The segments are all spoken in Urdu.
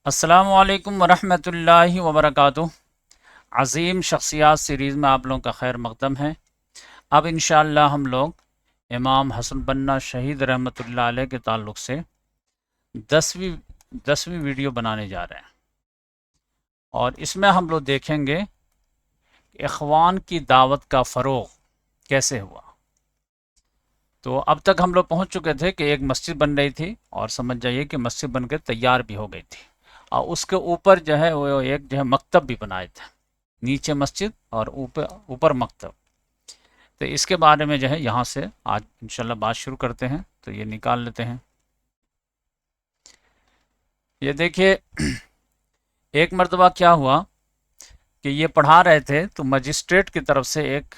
السلام علیکم ورحمۃ اللہ وبرکاتہ۔ عظیم شخصیات سیریز میں آپ لوگوں کا خیر مقدم ہے۔ اب انشاءاللہ ہم لوگ امام حسن بنا شہید رحمۃ اللہ علیہ کے تعلق سے دسویں ویڈیو بنانے جا رہے ہیں، اور اس میں ہم لوگ دیکھیں گے کہ اخوان کی دعوت کا فروغ کیسے ہوا۔ تو اب تک ہم لوگ پہنچ چکے تھے کہ ایک مسجد بن رہی تھی، اور سمجھ جائیے کہ مسجد بن کے تیار بھی ہو گئی تھی، اور اس کے اوپر جو ہے وہ ایک جو ہے مکتب بھی بنائے تھے، نیچے مسجد اور اوپر مکتب۔ تو اس کے بارے میں جو ہے یہاں سے آج انشاءاللہ بات شروع کرتے ہیں۔ تو یہ نکال لیتے ہیں۔ یہ دیکھیے، ایک مرتبہ کیا ہوا کہ یہ پڑھا رہے تھے تو مجسٹریٹ کی طرف سے ایک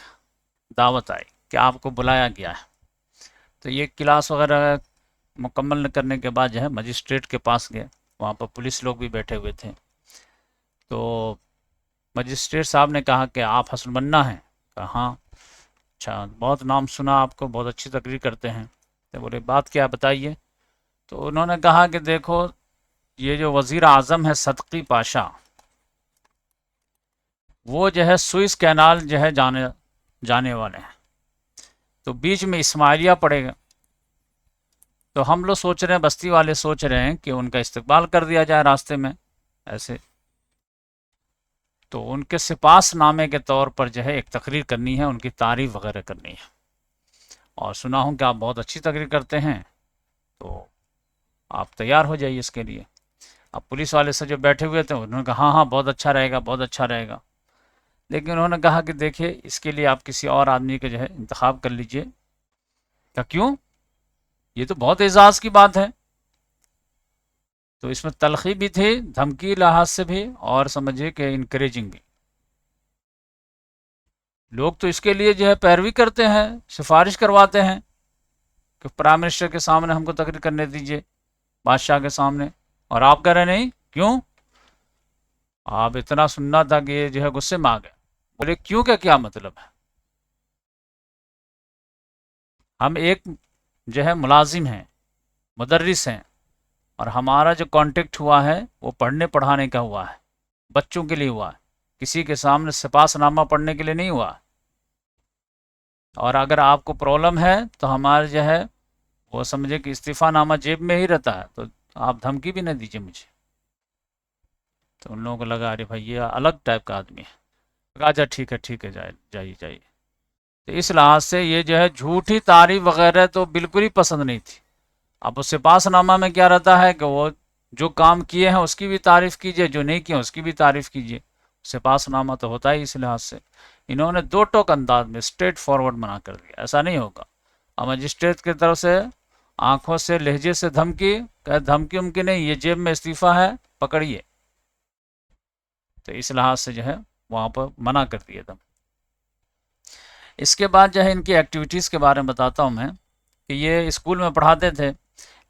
دعوت آئی کہ آپ کو بلایا گیا ہے۔ تو یہ کلاس وغیرہ مکمل کرنے کے بعد جو ہے مجسٹریٹ کے پاس گئے، وہاں پر پولیس لوگ بھی بیٹھے ہوئے تھے۔ تو مجسٹریٹ صاحب نے کہا کہ آپ حسن بنا ہیں؟ کہا ہاں۔ اچھا، بہت نام سنا آپ کو، بہت اچھی تقریر کرتے ہیں۔ تو بولے بات کیا بتائیے؟ تو انہوں نے کہا کہ دیکھو، یہ جو وزیر اعظم ہے صدقی پاشا، وہ جو ہے سوئس کینال جو ہے جانے والے ہیں، تو بیچ میں اسماعیلیہ پڑے گا۔ تو ہم لوگ سوچ رہے ہیں، بستی والے سوچ رہے ہیں کہ ان کا استقبال کر دیا جائے راستے میں ایسے۔ تو ان کے سپاس نامے کے طور پر جو ہے ایک تقریر کرنی ہے، ان کی تعریف وغیرہ کرنی ہے، اور سنا ہوں کہ آپ بہت اچھی تقریر کرتے ہیں، تو آپ تیار ہو جائیے اس کے لیے۔ اب پولیس والے سے جو بیٹھے ہوئے تھے انہوں نے کہا ہاں ہاں بہت اچھا رہے گا، بہت اچھا رہے گا۔ لیکن انہوں نے کہا کہ دیکھیے، اس کے لیے آپ کسی اور آدمی کا جو ہے انتخاب کر لیجئے۔ کہ کیوں؟ یہ تو بہت اعزاز کی بات ہے۔ تو اس میں تلخی بھی تھی، دھمکی لحاظ سے بھی، اور سمجھیے کہ انکریجنگ بھی۔ لوگ تو اس کے لیے جو ہے پیروی کرتے ہیں، سفارش کرواتے ہیں کہ پرائم منسٹر کے سامنے ہم کو تقریر کرنے دیجئے، بادشاہ کے سامنے، اور آپ کہہ رہے نہیں کیوں؟ آپ اتنا سننا تھا کہ یہ جو ہے غصے میں آ گئے۔ بولے کیوں کا کیا مطلب ہے؟ ہم ایک جو ہے ملازم ہیں، مدرس ہیں، اور ہمارا جو کانٹیکٹ ہوا ہے وہ پڑھنے پڑھانے کا ہوا ہے، بچوں کے لیے ہوا ہے، کسی کے سامنے سپاس نامہ پڑھنے کے لیے نہیں ہوا۔ اور اگر آپ کو پرابلم ہے تو ہمارے جو ہے وہ سمجھے کہ استعفیٰ نامہ جیب میں ہی رہتا ہے، تو آپ دھمکی بھی نہ دیجیے مجھے۔ تو ان لوگوں کو لگا ارے بھائی یہ الگ ٹائپ کا آدمی ہے۔ کہا اچھا ٹھیک ہے ٹھیک ہے، جائیے جائیے۔ تو اس لحاظ سے یہ جو ہے جھوٹی تعریف وغیرہ تو بالکل ہی پسند نہیں تھی۔ اب اس سپاس نامہ میں کیا رہتا ہے کہ وہ جو کام کیے ہیں اس کی بھی تعریف کیجیے، جو نہیں کیے اس کی بھی تعریف کیجیے۔ سپاس نامہ تو ہوتا ہی اس لحاظ سے۔ انہوں نے دو ٹوک انداز میں اسٹریٹ فارورڈ منع کر دیا، ایسا نہیں ہوگا۔ اور مجسٹریٹ کی طرف سے آنکھوں سے لہجے سے دھمکی، کہ دھمکی امکی نہیں، یہ جیب میں استعفیٰ ہے، پکڑیے۔ تو اس لحاظ سے جو ہے وہاں پر منع کر دیا تھا۔ اس کے بعد جو ہے ان کی ایکٹیویٹیز کے بارے میں بتاتا ہوں میں، کہ یہ اسکول میں پڑھاتے تھے،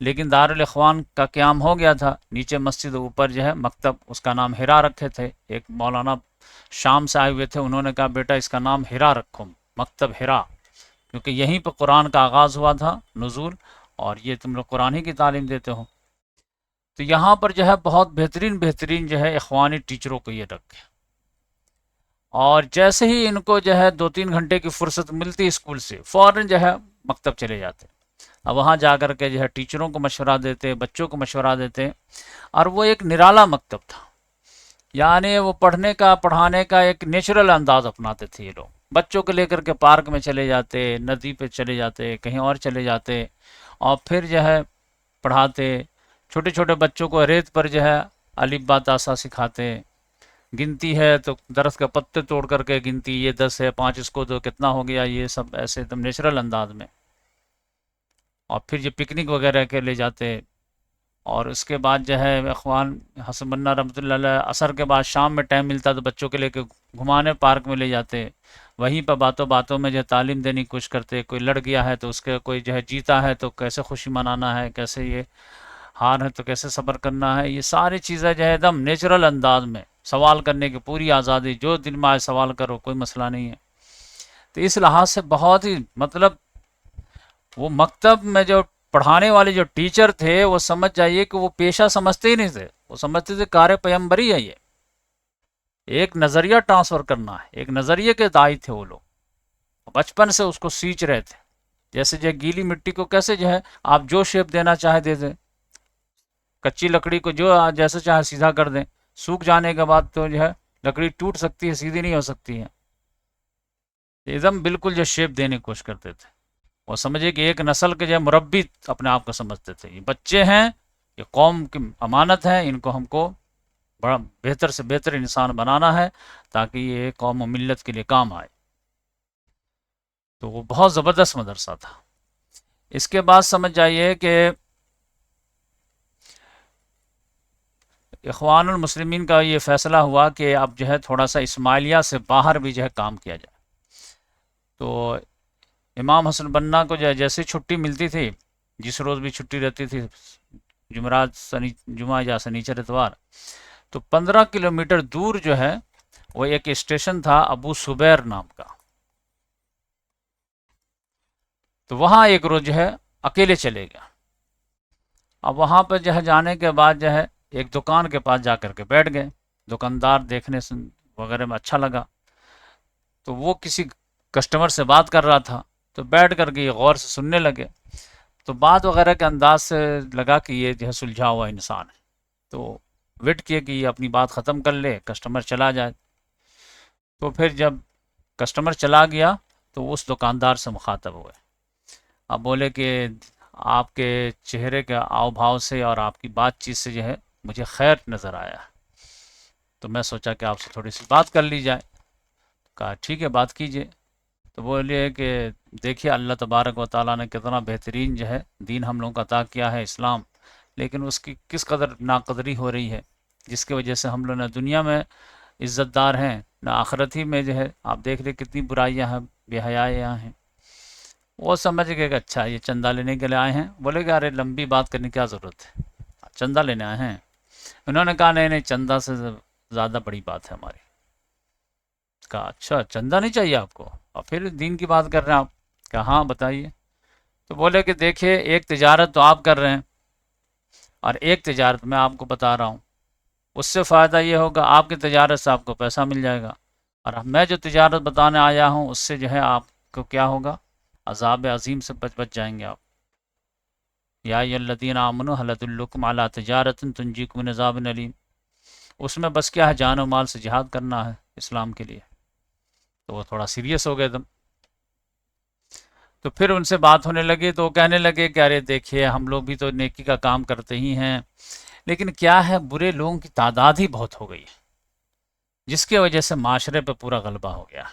لیکن دارالاخوان کا قیام ہو گیا تھا، نیچے مسجد اوپر جو ہے مکتب، اس کا نام ہرا رکھے تھے۔ ایک مولانا شام سے آئے ہوئے تھے، انہوں نے کہا بیٹا اس کا نام ہرا رکھو، مکتب ہرا، کیونکہ یہیں پہ قرآن کا آغاز ہوا تھا، نزول، اور یہ تم لوگ قرآن ہی کی تعلیم دیتے ہو۔ تو یہاں پر جو ہے بہت بہترین جو ہے اخوانی ٹیچروں کو یہ رکھے، اور جیسے ہی ان کو جو ہے 2-3 گھنٹے کی فرصت ملتی اسکول سے، فوراً جو ہے مکتب چلے جاتے، اب وہاں جا کر کے جو ہے ٹیچروں کو مشورہ دیتے، بچوں کو مشورہ دیتے۔ اور وہ ایک نرالا مکتب تھا، یعنی وہ پڑھنے کا پڑھانے کا ایک نیچرل انداز اپناتے تھے یہ لوگ۔ بچوں کو لے کر کے پارک میں چلے جاتے، ندی پہ چلے جاتے، کہیں اور چلے جاتے، اور پھر جو ہے پڑھاتے۔ چھوٹے چھوٹے بچوں کو ریت پر جو ہے الف با تا سا سکھاتے، گنتی ہے تو درخت کے پتے توڑ کر کے گنتی، یہ 10 ہے 5 اس کو دو کتنا ہو گیا، یہ سب ایسے ایک دم نیچرل انداز میں۔ اور پھر یہ پکنک وغیرہ کے لے جاتے، اور اس کے بعد جو ہے اخوان حسن بنا رحمۃ اللہ علیہ عصر کے بعد شام میں ٹائم ملتا تو بچوں کے لے کے گھمانے پارک میں لے جاتے، وہیں پہ باتوں باتوں میں جو ہے تعلیم دینے کی کوشش کرتے۔ کوئی لڑ گیا ہے تو اس کے کوئی جو ہے جیتا ہے تو کیسے خوشی منانا ہے، کیسے یہ ہار ہے تو کیسے صبر کرنا ہے، یہ ساری چیزیں جو ہے ایک دم نیچرل انداز میں، سوال کرنے کی پوری آزادی، جو دل میں آئے سوال کرو، کوئی مسئلہ نہیں ہے۔ تو اس لحاظ سے بہت ہی مطلب وہ مکتب میں جو پڑھانے والے جو ٹیچر تھے وہ سمجھ جائیے کہ وہ پیشہ سمجھتے ہی نہیں تھے، وہ سمجھتے تھے کار پیغمبری ہے، یہ ایک نظریہ ٹرانسفر کرنا ہے، ایک نظریے کے داعی تھے وہ لوگ، بچپن سے اس کو سینچ رہے تھے. جیسے جو گیلی مٹی کو کیسے جو ہے آپ جو شیپ دینا چاہے دے دیں، کچی لکڑی کو جو جیسے چاہے سیدھا کر دیں، سوکھ جانے کے بعد تو جو ہے لکڑی ٹوٹ سکتی ہے، سیدھی نہیں ہو سکتی ہے. ایک دم بالکل جو شیپ دینے کی کوشش کرتے تھے. وہ سمجھے کہ ایک نسل کے جو مربی اپنے آپ کو سمجھتے تھے، یہ بچے ہیں، یہ قوم کی امانت ہے، ان کو ہم کو بڑا بہتر سے بہتر انسان بنانا ہے تاکہ یہ قوم و ملت کے لیے کام آئے. تو وہ بہت زبردست مدرسہ تھا. اس کے بعد سمجھ جائیے کہ اخوان المسلمین کا یہ فیصلہ ہوا کہ اب جو ہے تھوڑا سا اسماعیلیہ سے باہر بھی جو ہے کام کیا جائے. تو امام حسن بنا کو جو ہے جیسے چھٹی ملتی تھی، جس روز بھی چھٹی رہتی تھی، جمعرات جمعہ یا سنیچر اتوار، تو 15 کلومیٹر دور جو ہے وہ ایک اسٹیشن تھا ابو صبیر نام کا. تو وہاں ایک روز جو ہے اکیلے چلے گیا. اب وہاں پہ جو ہے جانے کے بعد جو ہے ایک دکان کے پاس جا کر کے بیٹھ گئے. دکاندار دیکھنے سے وغیرہ میں اچھا لگا، تو وہ کسی کسٹمر سے بات کر رہا تھا، تو بیٹھ کر کے یہ غور سے سننے لگے. تو بات وغیرہ کے انداز سے لگا کہ یہ جو ہے سلجھا ہوا انسان ہے. تو ویٹ کیے کہ یہ اپنی بات ختم کر لے، کسٹمر چلا جائے. تو پھر جب کسٹمر چلا گیا تو اس دکاندار سے مخاطب ہوئے. اب بولے کہ آپ کے چہرے کے آؤ بھاؤ سے اور آپ کی بات چیت سے جو ہے مجھے خیر نظر آیا، تو میں سوچا کہ آپ سے تھوڑی سی بات کر لی جائے. کہا ٹھیک ہے بات کیجئے. تو بولے کہ دیکھیے اللہ تبارک و تعالیٰ نے کتنا بہترین جو ہے دین ہم لوگوں کو عطا کیا ہے، اسلام، لیکن اس کی کس قدر ناقدری ہو رہی ہے، جس کی وجہ سے ہم لوگ نہ دنیا میں عزت دار ہیں نہ آخرت ہی میں جو ہے آپ دیکھ لیں کتنی برائیاں ہیں، بے حیائیاں ہیں. وہ سمجھ گئے کہ اچھا یہ چندہ لینے کے لیے آئے ہیں. بولے کہ ارے لمبی بات کرنے کی کیا ضرورت ہے، چندہ لینے آئے ہیں. انہوں نے کہا نہیں نہیں، چندہ سے زیادہ بڑی بات ہے ہماری. کہا اچھا چندہ نہیں چاہیے آپ کو، اور پھر دین کی بات کر رہے ہیں آپ؟ کہا ہاں بتائیے. تو بولے کہ دیکھیے ایک تجارت تو آپ کر رہے ہیں اور ایک تجارت میں آپ کو بتا رہا ہوں، اس سے فائدہ یہ ہوگا آپ کی تجارت سے آپ کو پیسہ مل جائے گا، اور میں جو تجارت بتانے آیا ہوں اس سے جو ہے آپ کو کیا ہوگا، عذاب عظیم سے بچ جائیں گے آپ. یا ایھا الذین آمنوا ھل ادلکم علی تجارۃ تنجیکم من عذاب علیم. اس میں بس کیا ہے، جان و مال سے جہاد کرنا ہے اسلام کے لیے. تو وہ تھوڑا سیریس ہو گئے تم. تو پھر ان سے بات ہونے لگی تو وہ کہنے لگے کہ ارے دیکھیے ہم لوگ بھی تو نیکی کا کام کرتے ہی ہیں، لیکن کیا ہے برے لوگوں کی تعداد ہی بہت ہو گئی ہے، جس کی وجہ سے معاشرے پہ پورا غلبہ ہو گیا.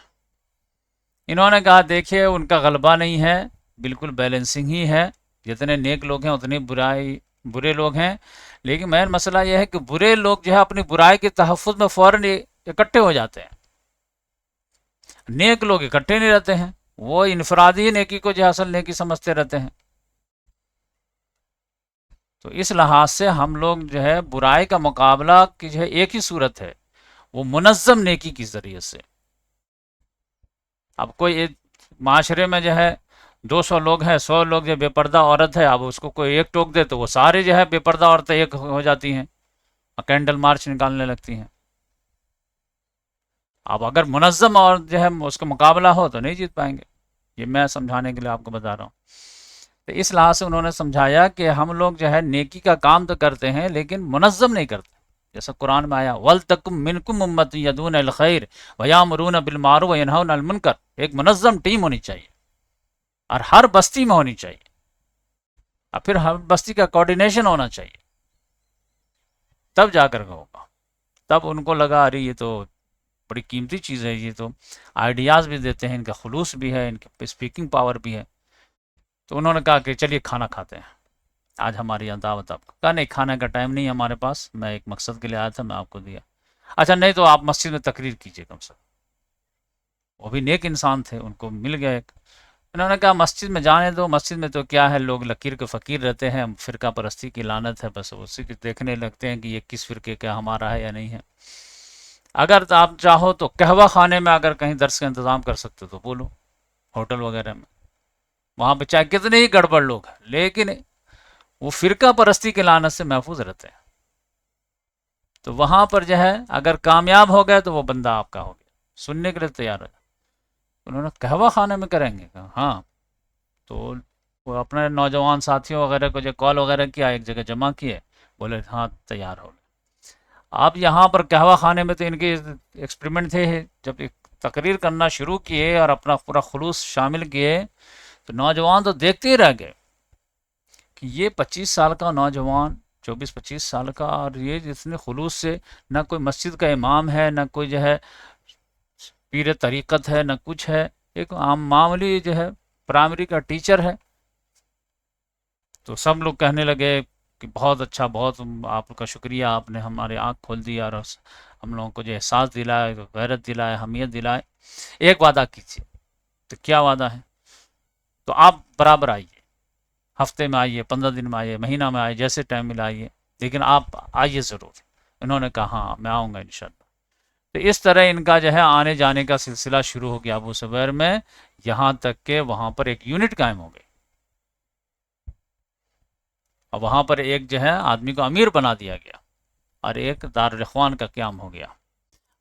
انہوں نے کہا دیکھیے ان کا غلبہ نہیں ہے، بالکل بیلنسنگ ہی ہے، جتنے نیک لوگ ہیں اتنے برے لوگ ہیں. لیکن مین مسئلہ یہ ہے کہ برے لوگ جو ہے اپنی برائی کے تحفظ میں فوراً اکٹھے ہو جاتے ہیں، نیک لوگ اکٹھے نہیں رہتے ہیں، وہ انفرادی نیکی کو جو اصل نیکی سمجھتے رہتے ہیں. تو اس لحاظ سے ہم لوگ جو ہے برائی کا مقابلہ کی جو ہے ایک ہی صورت ہے، وہ منظم نیکی کے ذریعے سے. اب کوئی ایک معاشرے میں جو ہے 200 لوگ ہیں، 100 لوگ جو بے پردہ عورت ہے، اب اس کو کوئی ایک ٹوک دے تو وہ سارے جو ہے بے پردہ عورتیں ایک ہو جاتی ہیں اور کینڈل مارچ نکالنے لگتی ہیں. اب اگر منظم اور جو ہے اس کا مقابلہ ہو تو نہیں جیت پائیں گے. یہ میں سمجھانے کے لیے آپ کو بتا رہا ہوں. تو اس لحاظ سے انہوں نے سمجھایا کہ ہم لوگ جو ہے نیکی کا کام تو کرتے ہیں لیکن منظم نہیں کرتے. جیسا قرآن میں آیا وَلْتَكُمْ مِنْكُمْ أُمَّةٌ يَدْعُونَ إِلَى الْخَيْرِ وَيَأْمُرُونَ بِالْمَعْرُوفِ وَيَنْهَوْنَ عَنِ الْمُنكَرِ. ایک منظم ٹیم ہونی چاہیے اور ہر بستی میں ہونی چاہیے، اور پھر ہر بستی کا کوارڈینیشن ہونا چاہیے، تب جا کر کے ہوگا. تب ان کو لگا ارے یہ تو بڑی قیمتی چیز ہے، یہ تو آئیڈیاز بھی دیتے ہیں، ان کا خلوص بھی ہے، ان کی اسپیکنگ پاور بھی ہے. تو انہوں نے کہا کہ چلیے کھانا کھاتے ہیں، آج ہماری یہاں دعوت آپ کو. کہا نہیں کھانے کا ٹائم نہیں ہے ہمارے پاس، میں ایک مقصد کے لیے آیا تھا، میں آپ کو دیا. اچھا نہیں تو آپ مسجد میں تقریر کیجیے کم سے کم. وہ بھی نیک انسان تھے، ان کو مل گیا ایک. انہوں نے کہا مسجد میں جانے دو، مسجد میں تو کیا ہے لوگ لکیر کے فقیر رہتے ہیں، فرقہ پرستی کی لعنت ہے، بس اسی کی دیکھنے لگتے ہیں کہ یہ کس فرقے کا ہمارا ہے یا نہیں ہے. اگر آپ چاہو تو قہوہ خانے میں اگر کہیں درس کا انتظام کر سکتے تو بولو، ہوٹل وغیرہ میں. وہاں پہ چاہے کتنے ہی گڑبڑ لوگ ہیں، لیکن وہ فرقہ پرستی کے لعنت سے محفوظ رہتے ہیں. تو وہاں پر جو ہے اگر کامیاب ہو گئے تو وہ بندہ آپ کا ہو گیا، سننے کے لیے تیار ہے. انہوں نے قہوہ خانے میں کریں گے، کہا ہاں. تو وہ اپنے نوجوان ساتھیوں وغیرہ کو جو کال وغیرہ کیا، ایک جگہ جمع کیے، بولے ہاں تیار ہو گئے. آپ یہاں پر قہوہ خانے میں تو ان کے ایکسپریمنٹ تھے، جب ایک تقریر کرنا شروع کیے اور اپنا پورا خلوص شامل کیے تو نوجوان تو دیکھتے ہی رہ گئے کہ یہ 25 سال کا نوجوان، 24-25 سال کا، اور یہ جس نے خلوص سے، نہ کوئی مسجد کا امام ہے، نہ کوئی جو ہے پیر طریقت ہے، نہ کچھ ہے، ایک عام معمولی جو ہے پرائمری کا ٹیچر ہے. تو سب لوگ کہنے لگے کہ بہت اچھا، بہت آپ کا شکریہ، آپ نے ہمارے آنکھ کھول دی اور ہم لوگوں کو جو احساس دلائے، غیرت دلائے، حمیت دلائے. ایک وعدہ کیجیے. تو کیا وعدہ ہے؟ تو آپ برابر آئیے، ہفتے میں آئیے، 15 دن میں آئیے، مہینہ میں آئیے، جیسے ٹائم ملا آئیے، لیکن آپ آئیے ضرور. انہوں نے کہا ہاں میں آؤں گا انشاءاللہ. تو اس طرح ان کا جو ہے آنے جانے کا سلسلہ شروع ہو گیا ابو زبیر میں، یہاں تک کہ وہاں پر ایک یونٹ قائم ہو گئی، اور وہاں پر ایک جو ہے آدمی کو امیر بنا دیا گیا، اور ایک دارالاخوان کا قیام ہو گیا.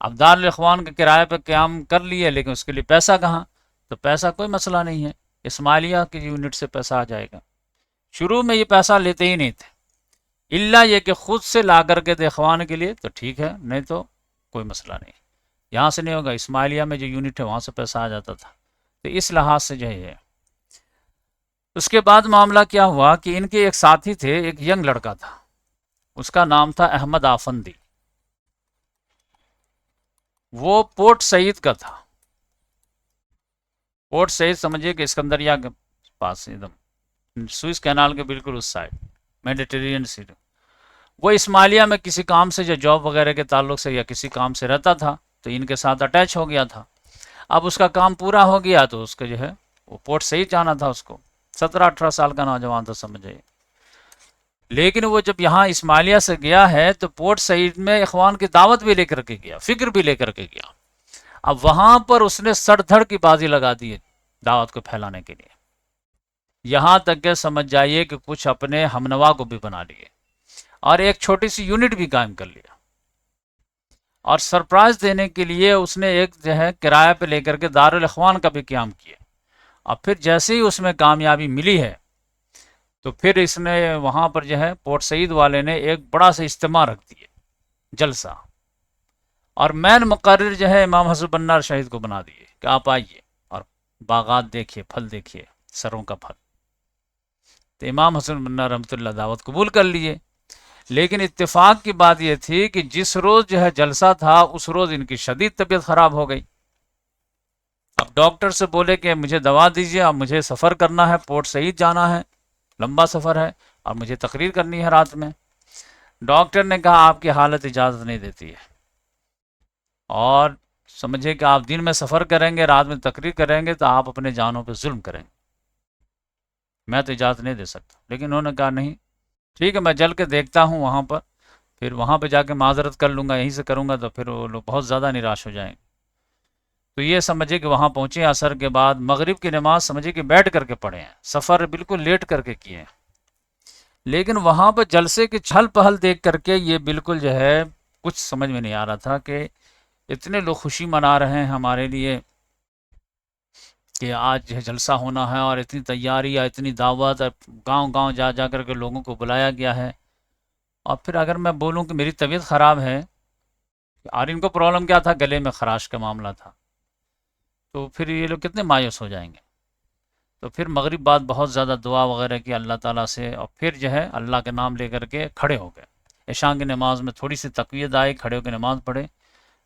اب دارالاخوان کے کرائے پہ قیام کر لیے، لیکن اس کے لیے پیسہ کہاں؟ تو پیسہ کوئی مسئلہ نہیں ہے، اسماعیلیہ کی یونٹ سے پیسہ آ جائے گا. شروع میں یہ پیسہ لیتے ہی نہیں تھے، الا یہ کہ خود سے لا کر کے دے اخوان کے لیے تو ٹھیک ہے، نہیں تو کوئی مسئلہ نہیں. یہاں سے نہیں ہوگا، اسماعیلیہ میں جو یونٹ ہے وہاں سے پیسہ آ جاتا تھا. تو اس لحاظ سے جو ہے. اس کے بعد معاملہ کیا ہوا کہ ان کے ایک ساتھی تھے، ایک ینگ لڑکا تھا، اس کا نام تھا احمد آفندی. وہ پورٹ سعید کا تھا. پورٹ سعید سمجھیے کہ اسکندریہ کے پاس، ایک دم سوئس کینال کے بالکل اس سائڈ، میڈیٹرینین سی. وہ اسماعیلیہ میں کسی کام سے، جو جاب وغیرہ کے تعلق سے یا کسی کام سے رہتا تھا، تو ان کے ساتھ اٹیچ ہو گیا تھا. اب اس کا کام پورا ہو گیا تو اس کے جو ہے وہ پورٹ سعید جانا تھا اس کو. 17-18 سال کا نوجوان تھا سمجھے. لیکن وہ جب یہاں اسماعیلیہ سے گیا ہے تو پورٹ سعید میں اخوان کی دعوت بھی لے کر کے گیا، فکر بھی لے کر کے گیا. اب وہاں پر اس نے سڑ دھڑ کی بازی لگا دی دعوت کو پھیلانے کے لیے، یہاں تک کہ سمجھ جائیے کہ کچھ اپنے ہمنوا کو بھی بنا لیے، اور ایک چھوٹی سی یونٹ بھی قائم کر لیا. اور سرپرائز دینے کے لیے اس نے ایک جو ہے کرایہ پہ لے کر کے دارالاخوان کا بھی قیام کیا. اور پھر جیسے ہی اس میں کامیابی ملی ہے تو پھر اس نے وہاں پر جو ہے پورٹ سعید والے نے ایک بڑا سا اجتماع رکھ دیا، جلسہ، اور مین مقرر جو ہے امام حسن بننا شہید کو بنا دیے کہ آپ آئیے اور باغات دیکھیے، پھل دیکھیے، سروں کا پھل. تو امام حسن بننا رحمۃ اللہ دعوت قبول کر لیے. لیکن اتفاق کی بات یہ تھی کہ جس روز جو ہے جلسہ تھا اس روز ان کی شدید طبیعت خراب ہو گئی. اب ڈاکٹر سے بولے کہ مجھے دوا دیجیے، اب مجھے سفر کرنا ہے، پورٹ سعید جانا ہے، لمبا سفر ہے، اور مجھے تقریر کرنی ہے رات میں. ڈاکٹر نے کہا آپ کی حالت اجازت نہیں دیتی ہے، اور سمجھے کہ آپ دن میں سفر کریں گے، رات میں تقریر کریں گے تو آپ اپنے جانوں پہ ظلم کریں گے، میں تو اجازت نہیں دے سکتا. لیکن انہوں نے کہا نہیں ٹھیک ہے، میں جل کے دیکھتا ہوں وہاں پر، پھر وہاں پہ جا کے معذرت کر لوں گا، یہیں سے کروں گا تو پھر وہ لوگ بہت زیادہ نراش ہو جائیں گے. تو یہ سمجھے کہ وہاں پہنچے عصر کے بعد، مغرب کی نماز سمجھے کہ بیٹھ کر کے پڑھے ہیں، سفر بالکل لیٹ کر کے کیے ہیں. لیکن وہاں پر جلسے کی چھل پہل دیکھ کر کے یہ بالکل جو ہے کچھ سمجھ میں نہیں آ رہا تھا کہ اتنے لوگ خوشی منا رہے ہیں ہمارے لیے کہ آج جو ہے جلسہ ہونا ہے، اور اتنی تیاری اور اتنی دعوت، گاؤں گاؤں جا جا کر کے لوگوں کو بلایا گیا ہے. اور پھر اگر میں بولوں کہ میری طبیعت خراب ہے، اور ان کو پرابلم کیا تھا، گلے میں خراش کا معاملہ تھا، تو پھر یہ لوگ کتنے مایوس ہو جائیں گے. تو پھر مغرب بعد بہت زیادہ دعا وغیرہ کی اللہ تعالیٰ سے، اور پھر جو ہے اللہ کے نام لے کر کے کھڑے ہو گئے. عشاء کی نماز میں تھوڑی سی تقویت آئی، کھڑے ہو کے نماز پڑھے،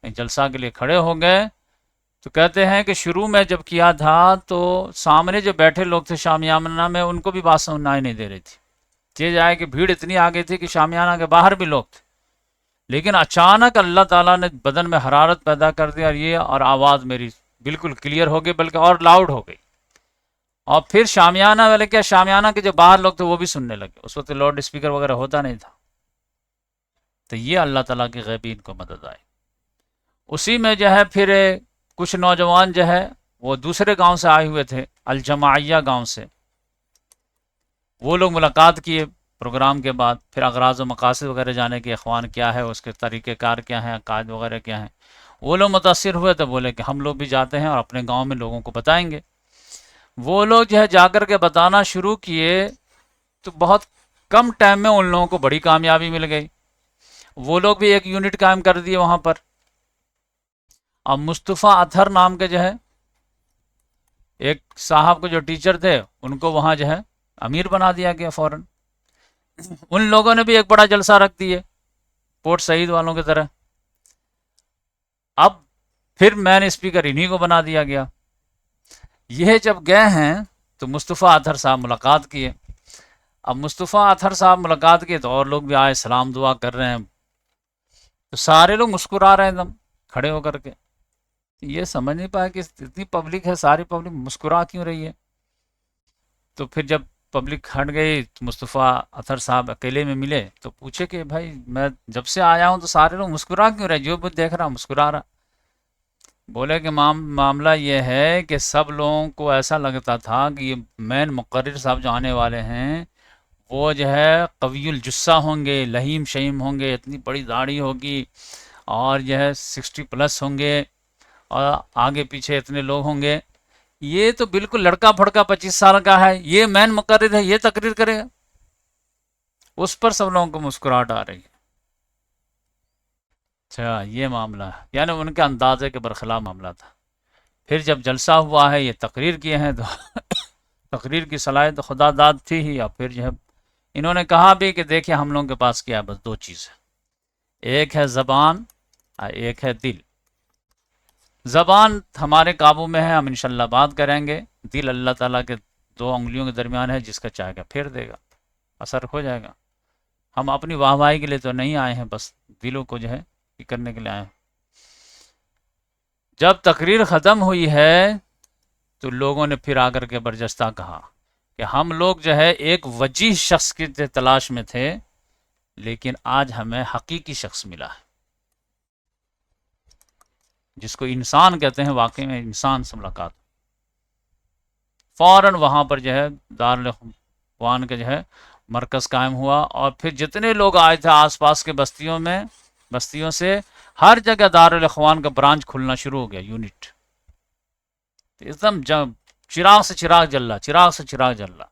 جلسہ کے لیے کھڑے ہو گئے. تو کہتے ہیں کہ شروع میں جب کیا تھا تو سامنے جو بیٹھے لوگ تھے شامیانہ میں، ان کو بھی بات سنائی نہیں دے رہی تھی. یہ آئے کہ بھیڑ اتنی آ گئی تھی کہ شامیانہ کے باہر بھی لوگ تھے. لیکن اچانک اللہ تعالیٰ نے بدن میں حرارت پیدا کر دی، اور آواز میری بالکل کلیئر ہو گئی، بلکہ اور لاؤڈ ہو گئی. اور پھر شامیانہ والے کیا، شامیانہ کے جو باہر لوگ تھے وہ بھی سننے لگے. اس وقت لاؤڈ اسپیکر وغیرہ ہوتا نہیں تھا. تو یہ اللہ تعالیٰ کی غیبی ان کو مدد آئی. اسی میں جو ہے پھر کچھ نوجوان جو ہے وہ دوسرے گاؤں سے آئے ہوئے تھے، الجماعیہ گاؤں سے، وہ لوگ ملاقات کیے پروگرام کے بعد، پھر اغراض و مقاصد وغیرہ جانے کہ اخوان کیا ہے، اس کے طریقہ کار کیا ہیں، عقائد وغیرہ کیا ہیں. وہ لوگ متاثر ہوئے تو بولے کہ ہم لوگ بھی جاتے ہیں اور اپنے گاؤں میں لوگوں کو بتائیں گے. وہ لوگ جو ہے جا کر کے بتانا شروع کیے تو بہت کم ٹائم میں ان لوگوں کو بڑی کامیابی مل گئی. وہ لوگ بھی ایک یونٹ قائم کر دیے وہاں پر. اب مصطفیٰ اطہر نام کے جو ہے ایک صاحب کو جو ٹیچر تھے ان کو وہاں جو ہے امیر بنا دیا گیا فوراً. ان لوگوں نے بھی ایک بڑا جلسہ رکھ دیے پورٹ سعید والوں کی طرح. اب پھر مین اسپیکر انہی کو بنا دیا گیا. یہ جب گئے ہیں تو مصطفیٰ اطہر صاحب ملاقات کیے. اب مصطفیٰ اطہر صاحب ملاقات کیے تو اور لوگ بھی آئے، سلام دعا کر رہے ہیں، تو سارے لوگ مسکرا رہے ہیں ایک دم کھڑے ہو کر کے. یہ سمجھ نہیں پایا کہ اتنی پبلک ہے، ساری پبلک مسکرا کیوں رہی ہے. تو پھر جب پبلک ہٹ گئی تو مصطفیٰ اطہر صاحب اکیلے میں ملے تو پوچھے کہ بھائی میں جب سے آیا ہوں تو سارے لوگ مسکرا کیوں رہے، جو بھی دیکھ رہا مسکرا رہا. بولے کہ معاملہ یہ ہے کہ سب لوگوں کو ایسا لگتا تھا کہ یہ مین مقرر صاحب جو آنے والے ہیں وہ جو ہے قوی الجثہ ہوں گے، لہیم شہیم ہوں گے، اتنی بڑی داڑھی ہوگی اور جو ہے 60+ ہوں گے اور آگے پیچھے اتنے لوگ ہوں گے. یہ تو بالکل لڑکا پھڑکا 25 سال کا ہے، یہ مین مقرر ہے، یہ تقریر کرے گا. اس پر سب لوگوں کو مسکراہٹ آ رہی ہے. اچھا یہ معاملہ ہے، یعنی ان کے اندازے کے برخلاف معاملہ تھا. پھر جب جلسہ ہوا ہے، یہ تقریر کیے ہیں تو تقریر کی صلاحیت خدا داد تھی ہی. اور پھر جو ہے انہوں نے کہا بھی کہ دیکھیں ہم لوگوں کے پاس کیا ہے، بس 2 چیز ہے، ایک ہے زبان اور ایک ہے دل. زبان ہمارے قابو میں ہے، ہم انشاءاللہ بات کریں گے. دل اللہ تعالیٰ کے 2 انگلیوں کے درمیان ہے، جس کا چاہے گا پھیر دے گا، اثر ہو جائے گا. ہم اپنی واہواہی کے لیے تو نہیں آئے ہیں، بس دلوں کو جو ہے کرنے کے لیے آئے ہیں. جب تقریر ختم ہوئی ہے تو لوگوں نے پھر آ کر کے برجستہ کہا کہ ہم لوگ جو ہے ایک وجیح شخص کی تلاش میں تھے، لیکن آج ہمیں حقیقی شخص ملا ہے، جس کو انسان کہتے ہیں. واقعی میں انسان سے ملاقات. فوراً وہاں پر جو ہے دارالاخوان کا جو ہے مرکز قائم ہوا، اور پھر جتنے لوگ آئے تھے آس پاس کے بستیوں سے ہر جگہ دارالاخوان کا برانچ کھلنا شروع ہو گیا، یونٹ. ایک دم چراغ سے چراغ جل رہا، چراغ سے چراغ جل رہا.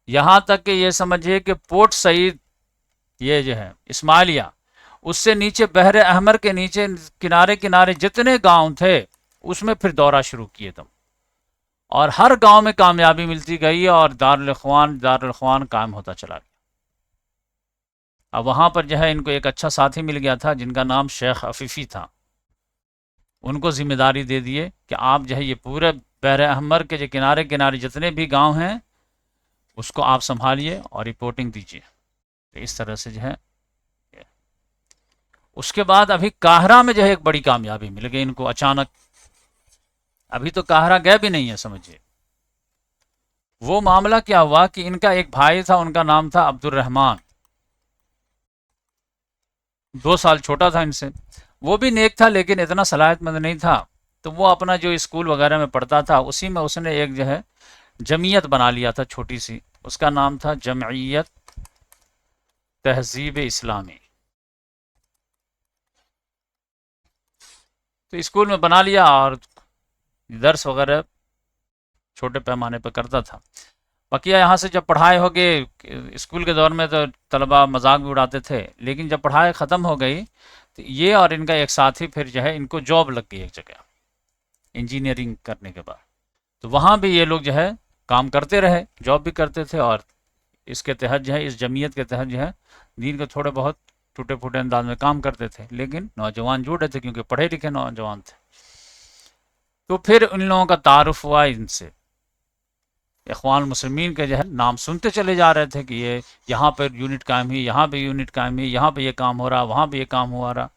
یہاں تک کہ یہ سمجھیے کہ پورٹ سعید یہ جو ہے اسماعیلیہ، اس سے نیچے بحر احمر کے نیچے کنارے کنارے جتنے گاؤں تھے اس میں پھر دورہ شروع کیے تم، اور ہر گاؤں میں کامیابی ملتی گئی اور دارالاخوان قائم ہوتا چلا گیا. اب وہاں پر جو ہے ان کو ایک اچھا ساتھی مل گیا تھا جن کا نام شیخ عفیفی تھا. ان کو ذمہ داری دے دیے کہ آپ جو ہے یہ پورے بحر احمر کے جو کنارے کنارے جتنے بھی گاؤں ہیں اس کو آپ سنبھالیے اور رپورٹنگ دیجیے. اس طرح سے جو ہے اس کے بعد ابھی قاہرہ میں جو ہے ایک بڑی کامیابی مل گئی ان کو اچانک. ابھی تو قاہرہ گئے بھی نہیں ہے سمجھیے. وہ معاملہ کیا ہوا کہ ان کا ایک بھائی تھا، ان کا نام تھا عبد الرحمن، 2 سال چھوٹا تھا ان سے. وہ بھی نیک تھا لیکن اتنا صلاحیت مند نہیں تھا. تو وہ اپنا جو اسکول وغیرہ میں پڑھتا تھا اسی میں اس نے ایک جو ہے جمعیت بنا لیا تھا چھوٹی سی. اس کا نام تھا جمعیت تہذیب اسلامی. تو اسکول میں بنا لیا اور درس وغیرہ چھوٹے پیمانے پہ کرتا تھا. بقیہ یہاں سے جب پڑھائی ہو گئی، اسکول کے دور میں تو طلبہ مذاق بھی اڑاتے تھے، لیکن جب پڑھائی ختم ہو گئی تو یہ اور ان کا ایک ساتھی پھر جو ہے ان کو جاب لگ گئی ایک جگہ انجینئرنگ کرنے کے بعد. تو وہاں بھی یہ لوگ جو ہے کام کرتے رہے، جاب بھی کرتے تھے، اور اس کے تحت جو ہے اس جمعیت کے تحت جو ہے دین کے تھوڑے بہت ٹوٹے پھوٹے انداز میں کام کرتے تھے. لیکن نوجوان جڑے تھے کیونکہ پڑھے لکھے نوجوان تھے. تو پھر ان لوگوں کا تعارف ہوا ان سے. اخوان المسلمین کے جو ہے نام سنتے چلے جا رہے تھے کہ یہ یہاں پر یونٹ قائم ہوئی، یہاں پہ یونٹ قائم ہوئی، یہاں پہ یہ کام ہو رہا، وہاں پہ یہ کام ہوا رہا.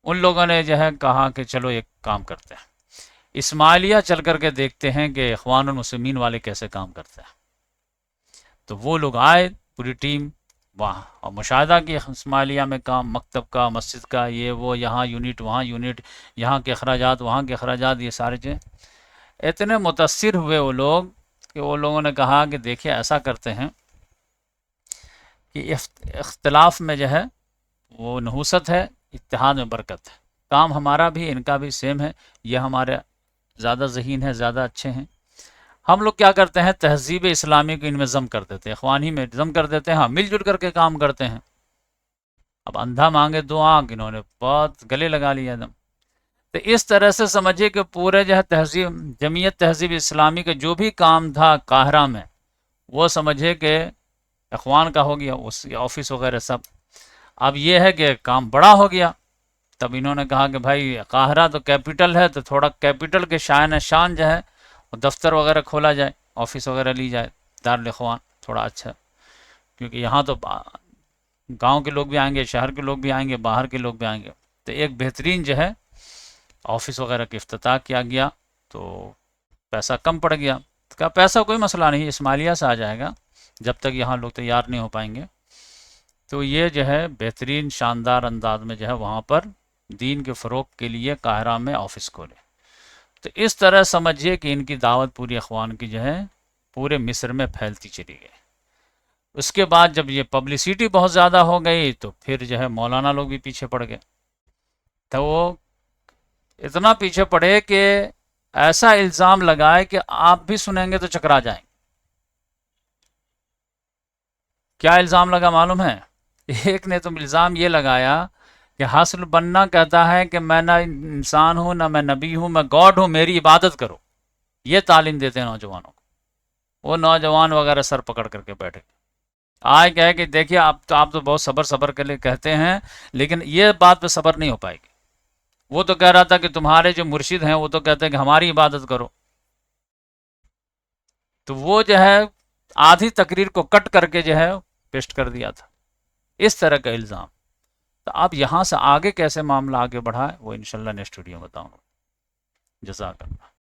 ان لوگوں نے جو ہے کہا کہ چلو ایک کام کرتے ہیں، اسماعیلیہ چل کر کے دیکھتے ہیں کہ اخوان المسلمین والے کیسے کام کرتے ہیں. تو وہ لوگ آئے پوری ٹیم وہاں اور مشاہدہ کی اسماعیلیہ میں کام، مکتب کا، مسجد کا، یہ وہ، یہاں یونٹ وہاں یونٹ، یہاں کے اخراجات وہاں کے اخراجات، یہ سارے چیزیں. اتنے متاثر ہوئے وہ لوگ کہ وہ لوگوں نے کہا کہ دیکھیے ایسا کرتے ہیں کہ اختلاف میں جو ہے وہ نحوست ہے، اتحاد میں برکت ہے. کام ہمارا بھی ان کا بھی سیم ہے، یہ ہمارے زیادہ ذہین ہے، زیادہ اچھے ہیں. ہم لوگ کیا کرتے ہیں، تہذیب اسلامی کو ان میں ضم کر دیتے ہیں، اخوانی میں ضم کر دیتے ہیں. ہاں مل جل کر کے کام کرتے ہیں. اب اندھا مانگے دو آنکھ، انہوں نے بہت گلے لگا لیا ایک دم. تو اس طرح سے سمجھیے کہ پورے جو ہے تہذیب جمعیت تہذیب اسلامی کا جو بھی کام تھا قاہرہ میں، وہ سمجھے کہ اخوان کا ہو گیا، اس آفس وغیرہ سب. اب یہ ہے کہ کام بڑا ہو گیا. تب انہوں نے کہا کہ بھائی قاہرہ تو کیپٹل ہے، تو تھوڑا کیپٹل کے شان جو ہے وہ دفتر وغیرہ کھولا جائے، آفس وغیرہ لی جائے دارالاخوان، تھوڑا اچھا. کیونکہ یہاں تو گاؤں کے لوگ بھی آئیں گے، شہر کے لوگ بھی آئیں گے، باہر کے لوگ بھی آئیں گے. تو ایک بہترین جو ہے آفس وغیرہ کا افتتاح کیا گیا. تو پیسہ کم پڑ گیا. کہا پیسہ کوئی مسئلہ نہیں، اسماعیلیہ سے آ جائے گا، جب تک یہاں لوگ تیار نہیں ہو پائیں گے. تو یہ جو ہے بہترین شاندار انداز میں جو ہے وہاں پر دین کے فروغ کے لیے قاہرہ میں آفس کھولے. تو اس طرح سمجھیے کہ ان کی دعوت پوری اخوان کی جو ہے پورے مصر میں پھیلتی چلی گئی. اس کے بعد جب یہ پبلسٹی بہت زیادہ ہو گئی تو پھر جو ہے مولانا لوگ بھی پیچھے پڑ گئے. تو وہ اتنا پیچھے پڑے کہ ایسا الزام لگائے کہ آپ بھی سنیں گے تو چکرا جائیں. کیا الزام لگا معلوم ہے؟ ایک نے تو الزام یہ لگایا کہ حسن بننا کہتا ہے کہ میں نہ انسان ہوں، نہ میں نبی ہوں، میں گاڈ ہوں، میری عبادت کرو. یہ تعلیم دیتے ہیں نوجوانوں کو. وہ نوجوان وغیرہ سر پکڑ کر کے بیٹھے. آج کہے کہ دیکھیے آپ تو بہت صبر کے لیے کہتے ہیں، لیکن یہ بات پہ صبر نہیں ہو پائے گی. وہ تو کہہ رہا تھا کہ تمہارے جو مرشد ہیں وہ تو کہتے ہیں کہ ہماری عبادت کرو. تو وہ جو ہے آدھی تقریر کو کٹ کر کے جو ہے پیسٹ کر دیا تھا. اس طرح کا الزام. تو اب یہاں سے آگے کیسے معاملہ آگے بڑھا ہے وہ انشاءاللہ نیکسٹ ویڈیو بتاؤں گا. جزاک اللہ.